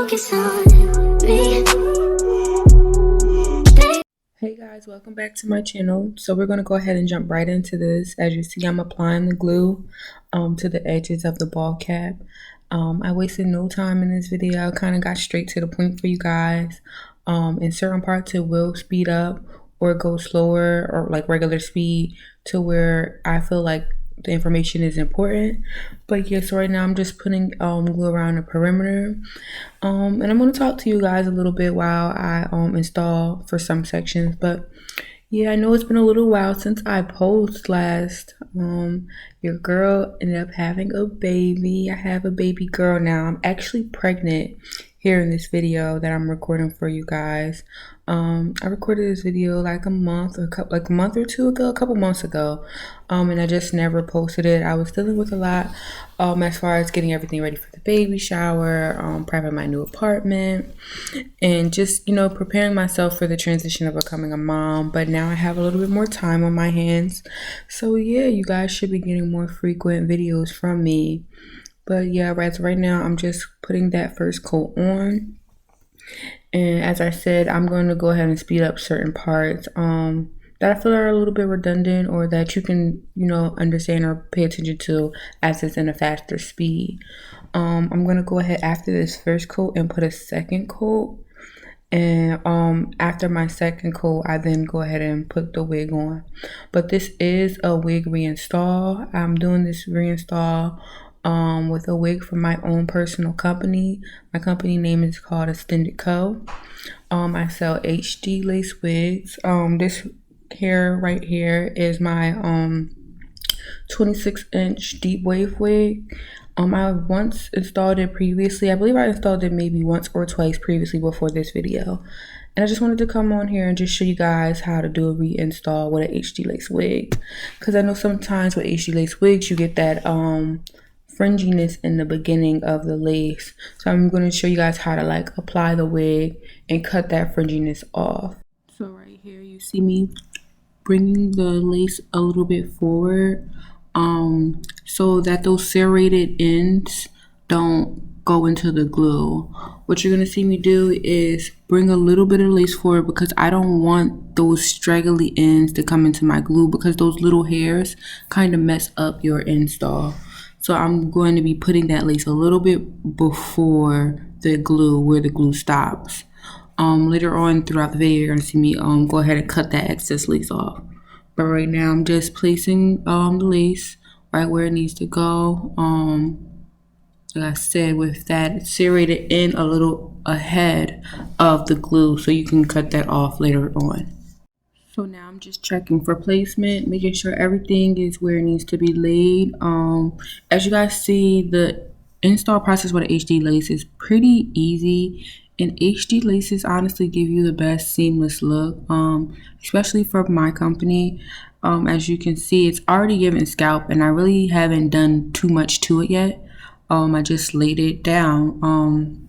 focus on me. Hey guys, welcome back to my channel. So we're going to go ahead and jump right into this. As you see, I'm applying the glue to the edges of the ball cap. I wasted no time in this video. I kind of got straight to the point for you guys. In certain parts it will speed up or go slower or like regular speed to where I feel like the information is important. But yes, right now I'm just putting glue around the perimeter, and I'm going to talk to you guys a little bit while I install for some sections. But yeah, I know it's been a little while since I posted last. Your girl ended up having a baby. I have a baby girl now. I'm actually pregnant here in this video that I'm recording for you guys. I recorded this video like a month or a couple months ago, and I just never posted it. I was dealing with a lot as far as getting everything ready for the baby shower, prepping my new apartment, and just, you know, preparing myself for the transition of becoming a mom. But now I have a little bit more time on my hands, so yeah, you guys should be getting more frequent videos from me. But yeah, right now I'm just putting that first coat on. And as I said, I'm going to go ahead and speed up certain parts that I feel are a little bit redundant, or that you can, you know, understand or pay attention to as it's in a faster speed. I'm going to go ahead after this first coat and put a second coat. And after my second coat, I then go ahead and put the wig on. But this is a wig reinstall. I'm doing this reinstall with a wig from my own personal company. My company name is called Xtended Co. I sell HD lace wigs. This hair right here is my 26-inch deep wave wig. I once installed it previously. I believe I installed it maybe once or twice previously before this video. And I just wanted to come on here and just show you guys how to do a reinstall with an HD lace wig. Because I know sometimes with HD lace wigs, you get that fringiness in the beginning of the lace. So I'm going to show you guys how to like apply the wig and cut that fringiness off. So right here you see me bringing the lace a little bit forward so that those serrated ends don't go into the glue. What you're going to see me do is bring a little bit of lace forward because I don't want those straggly ends to come into my glue, because those little hairs kind of mess up your install. So I'm going to be putting that lace a little bit before the glue, where the glue stops. Later on throughout the video, you're going to see me go ahead and cut that excess lace off. But right now, I'm just placing the lace right where it needs to go. Like I said, with that serrated in a little ahead of the glue, so you can cut that off later on. So now I'm just checking for placement, making sure everything is where it needs to be laid. As you guys see, the install process with an HD lace is pretty easy. And HD laces honestly give you the best seamless look, especially for my company. As you can see, it's already given scalp, and I really haven't done too much to it yet. I just laid it down.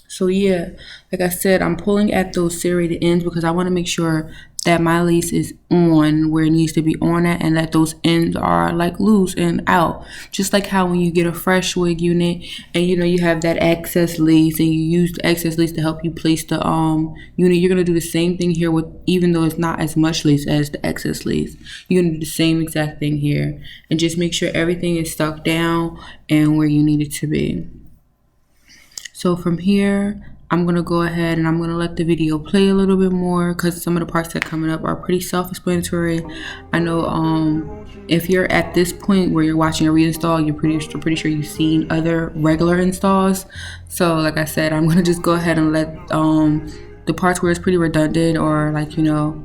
So yeah, like I said, I'm pulling at those serrated ends because I want to make sure that my lace is on where it needs to be on at, and that those ends are like loose and out. Just like how when you get a fresh wig unit and you know you have that excess lace and you use the excess lace to help you place the unit, you're gonna do the same thing here with, even though it's not as much lace as the excess lace, you're gonna do the same exact thing here, and just make sure everything is stuck down and where you need it to be. So from here, I'm going to go ahead and I'm going to let the video play a little bit more, because some of the parts that are coming up are pretty self-explanatory. I know if you're at this point where you're watching a reinstall, you're pretty sure you've seen other regular installs. So like I said, I'm going to just go ahead and let the parts where it's pretty redundant, or like, you know,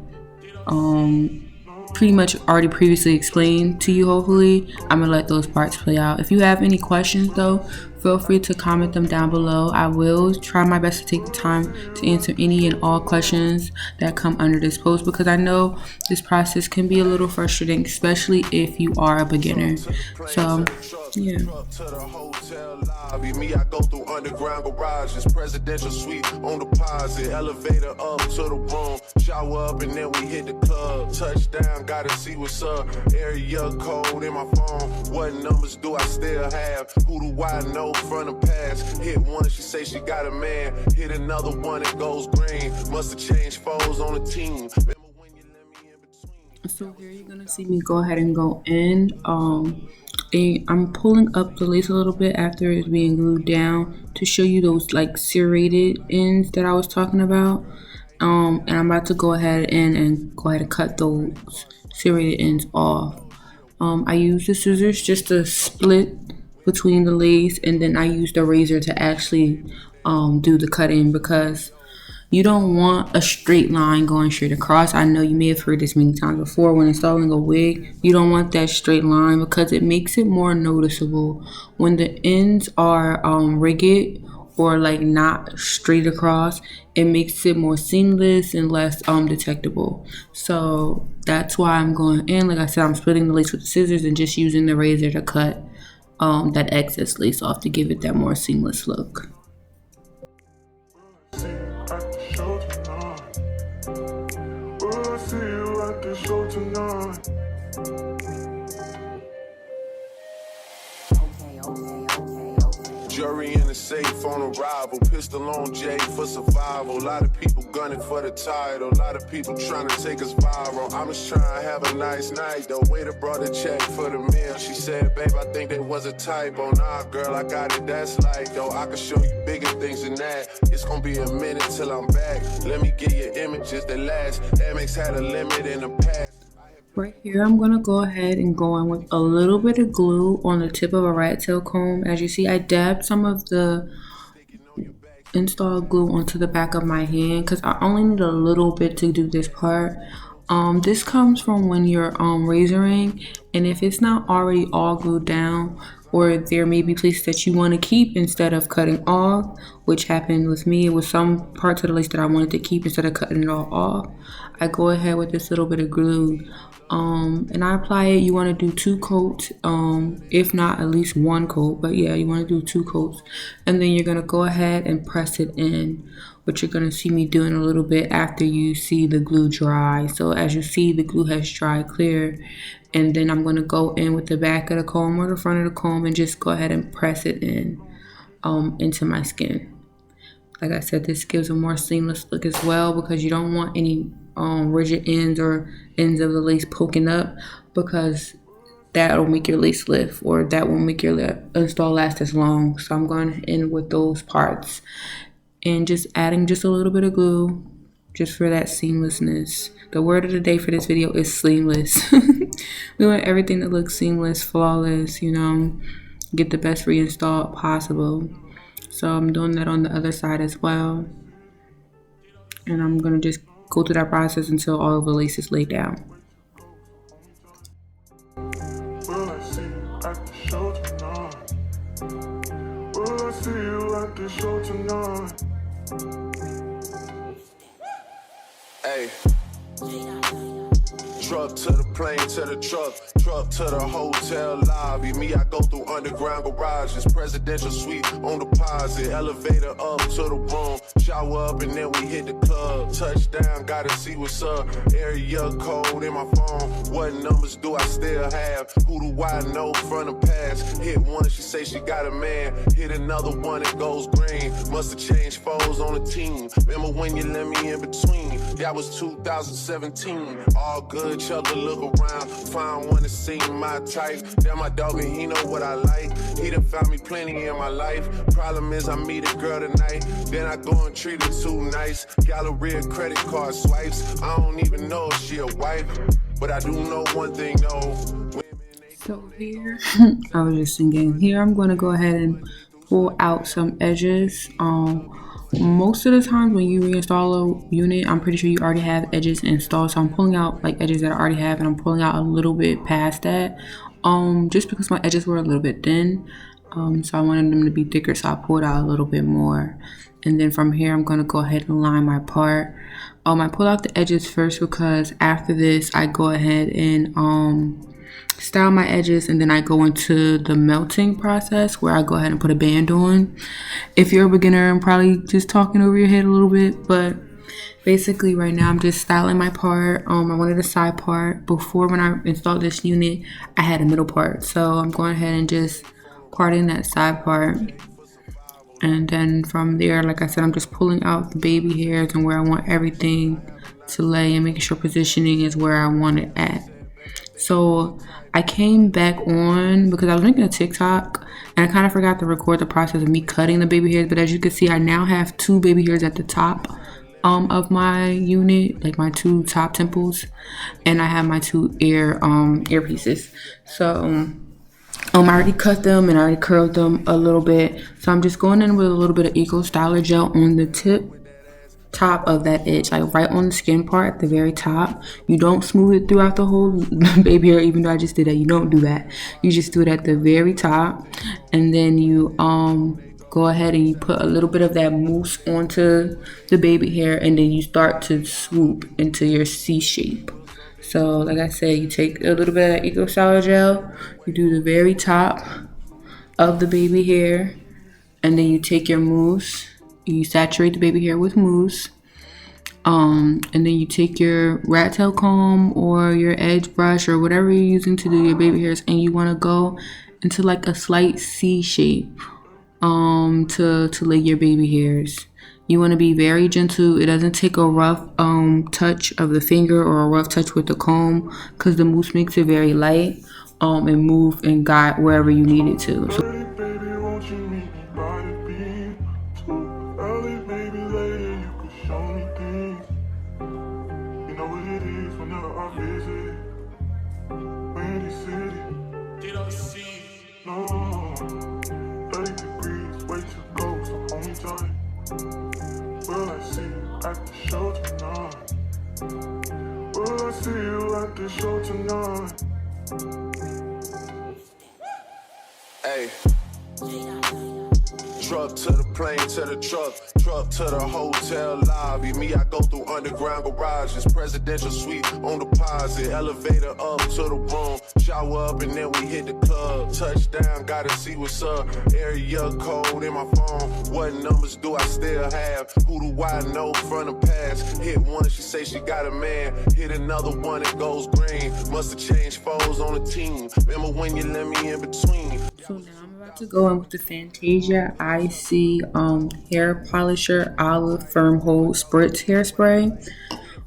pretty much already previously explained to you, hopefully, I'm going to let those parts play out. If you have any questions though, feel free to comment them down below. I will try my best to take the time to answer any and all questions that come under this post, because I know this process can be a little frustrating, especially if you are a beginner. So yeah. Me, I go through underground garages, presidential suite on deposit, elevator up to the room, shower up and then we hit the club, touchdown, gotta see what's up, area code in my phone, what numbers do I still have, who do I know know from the past. Hit one, she say she got a man. Hit another one, it goes green. Must have changed foes on the team. Remember when you let me in between? So here you're gonna see me go ahead and go in. I'm pulling up the lace a little bit after it's being glued down to show you those like serrated ends that I was talking about. And I'm about to go ahead and cut those serrated ends off. I use the scissors just to split between the lace, and then I use the razor to actually do the cutting, because you don't want a straight line going straight across. I know you may have heard this many times before. When installing a wig, you don't want that straight line because it makes it more noticeable. When the ends are rigid or like not straight across, it makes it more seamless and less detectable. So that's why I'm going in. Like I said, I'm splitting the lace with the scissors and just using the razor to cut that excess lace off to give it that more seamless look. Jury in the safe on arrival, pistol on Jay for survival. A lot of people gunning for the title, a lot of people trying to take us viral. I'm just trying to have a nice night though. Waiter brought a check for the meal. She said, babe, I think that was a typo. Nah, girl, I got it, that's light though. I can show you bigger things than that. It's gonna be a minute till I'm back. Let me get you images that last. Amex had a limit in the past. Right here, I'm going to go ahead and go in with a little bit of glue on the tip of a rat tail comb. As you see, I dabbed some of the installed glue onto the back of my hand because I only need a little bit to do this part. This comes from when you're razoring, and if it's not already all glued down, or there may be places that you want to keep instead of cutting off, which happened with me. It was some parts of the lace that I wanted to keep instead of cutting it all off. I go ahead with this little bit of glue and I apply it. You want to do 2 coats, if not at least 1 coat, but yeah, you want to do 2 coats, and then you're going to go ahead and press it in, which you're going to see me doing a little bit after you see the glue dry. So as you see, the glue has dried clear, and then I'm going to go in with the back of the comb or the front of the comb and just go ahead and press it in into my skin. Like I said, this gives a more seamless look as well, because you don't want any rigid ends or ends of the lace poking up, because that'll make your lace lift, or that will make your install last as long. So I'm going in with those parts and just adding just a little bit of glue just for that seamlessness. The word of the day for this video is seamless. We want everything that looks seamless, flawless, you know, get the best reinstall possible. So I'm doing that on the other side as well. And I'm going to just go through that process until all of the lace is laid down. Will I see you at the show tonight? Will I see you at the show tonight? Hey. Truck to the plane, to the truck to the hotel lobby. Me, I go through underground garages, presidential suite on deposit, elevator up to the room, shower up and then we hit the club. Touchdown, gotta see what's up. Area code in my phone. What numbers do I still have? Who do I know from the past? Hit one, she say she got a man. Hit another one, it goes green. Must have changed foes on the team. Remember when you let me in between? That was 2017. All good, chug a look around. Find one to see my type. That my dog and he know what I like. He done found me plenty in my life. Problem is I meet a girl tonight, then I go and treat her too nice. Galleria credit card swipes. I don't even know if she a wife, but I do know one thing though. So here, I was just thinking, here I'm going to go ahead and pull out some edges. Most of the time when you reinstall a unit, I'm pretty sure you already have edges installed, so I'm pulling out like edges that I already have, and I'm pulling out a little bit past that, just because my edges were a little bit thin, so I wanted them to be thicker, so I pulled out a little bit more. And then from here, I'm going to go ahead and line my part. I pull out the edges first because after this, I go ahead and style my edges, and then I go into the melting process where I go ahead and put a band on. If you're a beginner, I'm probably just talking over your head a little bit, but basically right now I'm just styling my part. I wanted a side part. Before, when I installed this unit, I had a middle part, so I'm going ahead and just parting that side part. And then from there, like I said, I'm just pulling out the baby hairs and where I want everything to lay and making sure positioning is where I want it at. So I came back on because I was making a TikTok and I kind of forgot to record the process of me cutting the baby hairs. But as you can see, I now have 2 baby hairs at the top of my unit, like my 2 top temples, and I have my 2 earpieces. So I already cut them and I already curled them a little bit. So I'm just going in with a little bit of Eco Styler gel on the top of that edge, like right on the skin part at the very top. You don't smooth it throughout the whole baby hair, even though I just did that. You don't do that. You just do it at the very top, and then you go ahead and you put a little bit of that mousse onto the baby hair, and then you start to swoop into your C shape. So like I said, you take a little bit of that Eco Styler gel, you do the very top of the baby hair, and then you take your mousse, you saturate the baby hair with mousse, and then you take your rat tail comb or your edge brush or whatever you're using to do your baby hairs, and you want to go into like a slight C shape to lay your baby hairs. You want to be very gentle. It doesn't take a rough touch of the finger or a rough touch with the comb, because the mousse makes it very light and move and guide wherever you need it to. So Baby, won't you meet me by the beam? Too early, maybe later you could show me things. You know what it is whenever I visit Windy City. Did I see? No, 30 degrees, way too cold, so hold me tight. Will I see you at the show tonight? Will I see you at the show tonight? Hey. Truck to the plane, to the truck to the hotel lobby. Me, I go through underground garages, presidential suite on deposit, elevator up to the room, shower up and then we hit the club. Touchdown, gotta see what's up. Area code in my phone. What numbers do I still have? Who do I know from the past? Hit one, she say she got a man. Hit another one, it goes green. Must have changed foes on the team. Remember when you let me in between? So now I'm about to go in with the Fantasia IC hair polisher olive firm hold spritz hairspray.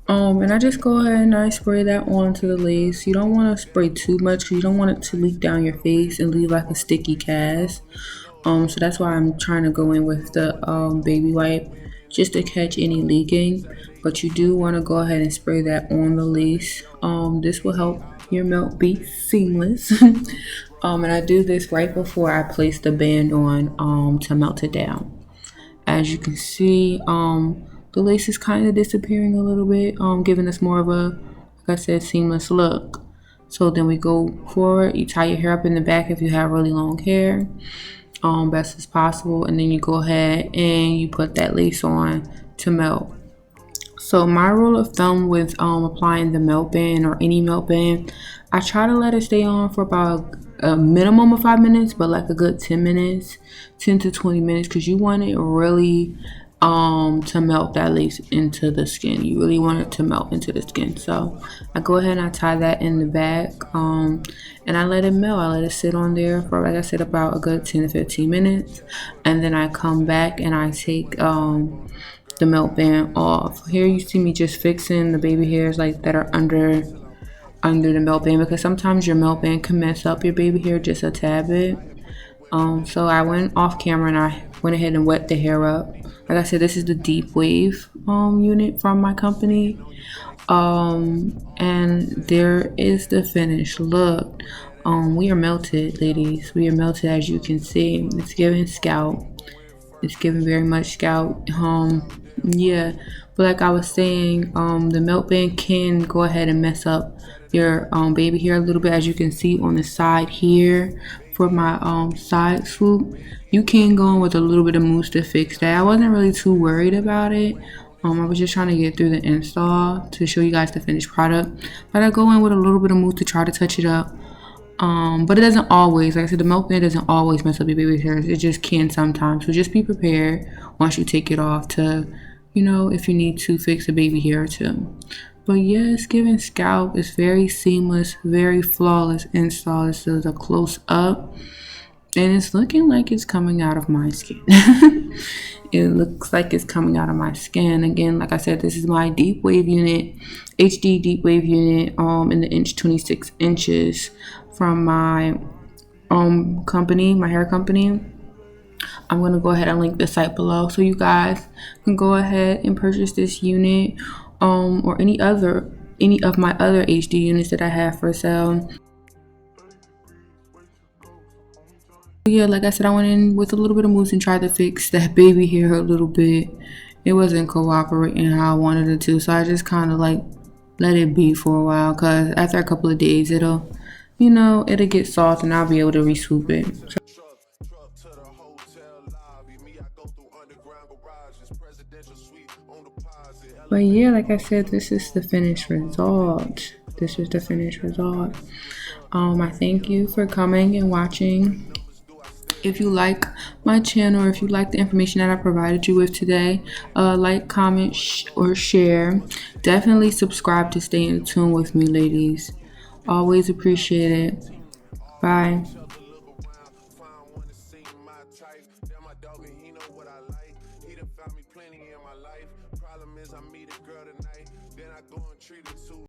And I just go ahead and I spray that onto the lace. You don't want to spray too much because you don't want it to leak down your face and leave like a sticky cast. So that's why I'm trying to go in with the baby wipe just to catch any leaking. But you do want to go ahead and spray that on the lace. This will help your melt be seamless. And I do this right before I place the band on to melt it down. As you can see, the lace is kind of disappearing a little bit, giving us more of a, like I said, seamless look. So then we go forward, you tie your hair up in the back if you have really long hair, best as possible, and then you go ahead and you put that lace on to melt. So my rule of thumb with applying the melt band or any melt band, I try to let it stay on for about a minimum of 5 minutes, but like a good 10 minutes, 10 to 20 minutes, because you want it really to melt that lace into the skin. You really want it to melt into the skin. So I go ahead and I tie that in the back, and I let it melt. I let it sit on there for, like I said, about a good 10 to 15 minutes, and then I come back and I take the melt band off. Here you see me just fixing the baby hairs like that are under the melt band, because sometimes your melt band can mess up your baby hair just a tad bit. So I went off camera and I went ahead and wet the hair up. Like I said, this is the Deep Wave unit from my company. And there is the finished look. We are melted, ladies. We are melted, as you can see. It's giving scalp. It's giving very much scalp. Yeah, but like I was saying, the melt band can go ahead and mess up your baby hair a little bit. As you can see on the side here for my side swoop, you can go in with a little bit of mousse to fix that. I wasn't really too worried about it. I was just trying to get through the install to show you guys the finished product, but I go in with a little bit of mousse to try to touch it up. But it doesn't always, like I said, the melt band doesn't always mess up your baby hairs. It just can sometimes. So just be prepared once you take it off to, you know, if you need to fix a baby hair or two. But yeah, it's giving scalp. It's very seamless, very flawless install. This is a close up. And it's looking like it's coming out of my skin. It looks like it's coming out of my skin. Again, like I said, this is my deep wave unit, HD deep wave unit, in the inch 26 inches from my company, my hair company. I'm going to go ahead and link the site below so you guys can go ahead and purchase this unit, or any of my other HD units that I have for sale. Yeah, like I said, I went in with a little bit of mousse and tried to fix that baby hair a little bit. It wasn't cooperating how I wanted it to, so I just kind of like let it be for a while, because after a couple of days it'll get soft and I'll be able to re-swoop it. Truck to the hotel lobby. Me, I go through underground garages. Presidential suite on deposit. But yeah, like I said, this is the finished result. This is the finished result. I thank you for coming and watching. If you like my channel, or if you like the information that I provided you with today, like, comment, or share. Definitely subscribe to stay in tune with me, ladies. Always appreciate it. Bye. Problem is I meet a girl tonight, then I go and treat it too